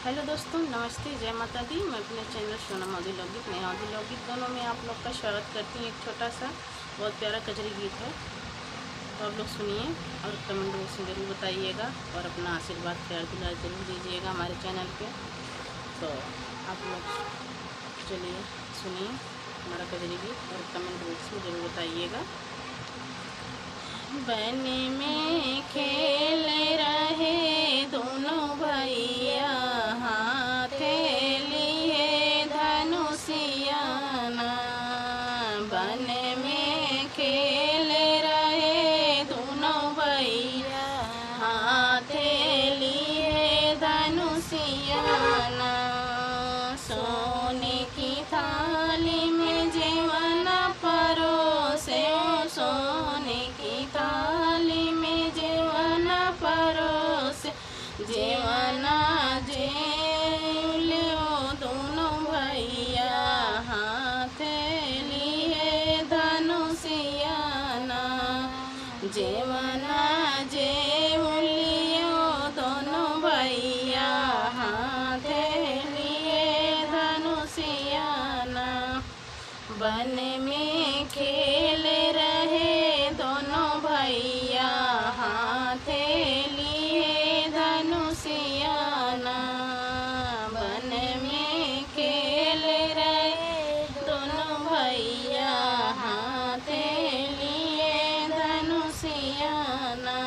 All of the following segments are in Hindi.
हेलो दोस्तों, नमस्ते, जय माता दी। मैं अपने चैनल सोनम औद्योगिक नेहा औद्योगिक दोनों में आप लोग का स्वागत करती हूँ। एक छोटा सा बहुत प्यारा कजरी गीत है, तो आप लोग सुनिए और कमेंट बॉक्स में ज़रूर बताइएगा और अपना आशीर्वाद प्यार दुलार जरूर दीजिएगा हमारे चैनल पे। तो आप लोग चलिए सुनिए हमारा कजरी गीत और कमेंट बॉक्स में ज़रूर बताइएगा। बन में खेल रहे दोनों भैया, हाथे लिए धनुषियाना। बन में खेल रहे दोनों भैया, हाथे लिए धनुषियाना। सोने की थाली में जेवना परोसे, सोने की थाली में जेवना परोसे, जेवना जेलो दोनों भैया, हाथ लिए धनुषियाना। जेवना जेलियो दोनों भैया, हाथ लिए धनुषियाना। बन में खेल रहे दोनों भैया, हाथे लिए धनुषियाना। बन में खेल रहे दोनों भैया, हाथे लिए धनुषियाना।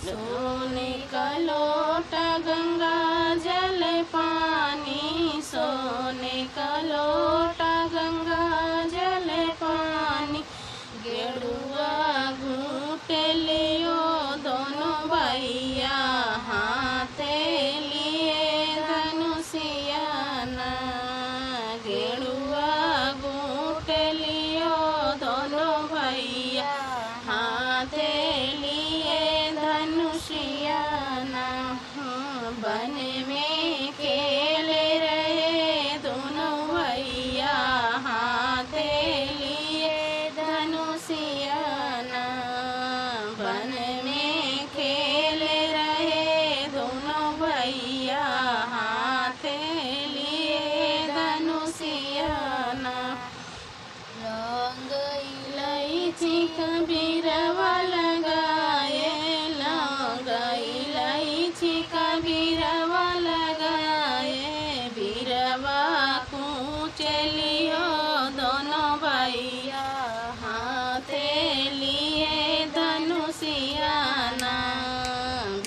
सोने का लोटा गंगा जल पानी, सोने का लोटा गंगा जल पानी, गेरुआ घूट लियो दोनों भैया, हाथे लिए धनुषियाना। गेरुआ घूट लियो दोनों भैया, हाथे लिए धनुषियाना। बन में खेल रहे दोनों भैया, हाथे लिए धनुषियाना। बन में खेल रहे दोनों भैया, हाथे लिए धनुषियाना। लौंग इलायची कबीरवा लगाए, लौंग इलायची कबीरवा लगाए, बीरवा कूच लियो दोनों भैया, हाथे लिए धनुषियाना।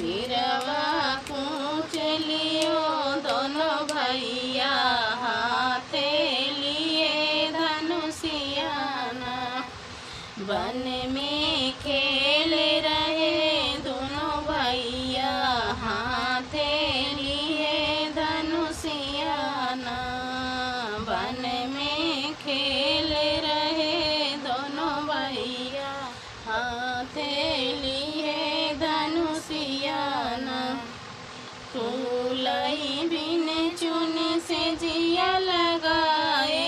बीरवा कूच लियो दोनों भैया, हाथे लिए धनुषियाना। बन में खेल रहे दोनों भैया, हाथे लिए धनुषियाना। बन में खेल रहे दोनों भैया, हाथे लिए धनुषियाना। फूलई बिन चुन से जिया लगाए,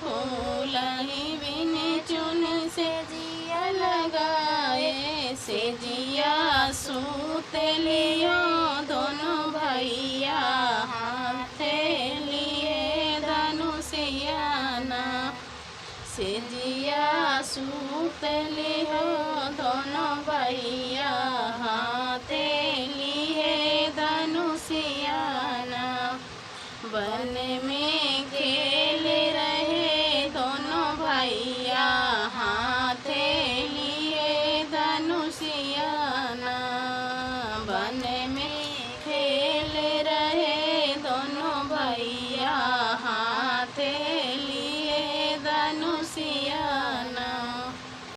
फूलई बिन चुन से जिया लगाए, से जिया सूत लियो दोनों भैया, हाथे लिए धनुषियाना। से जिया सूत लियो दोनों भैया, हाथे लिए धनुषियाना। बन में खेल रहे दोनों भैया, हाथे लिए धनुषियाना। बन में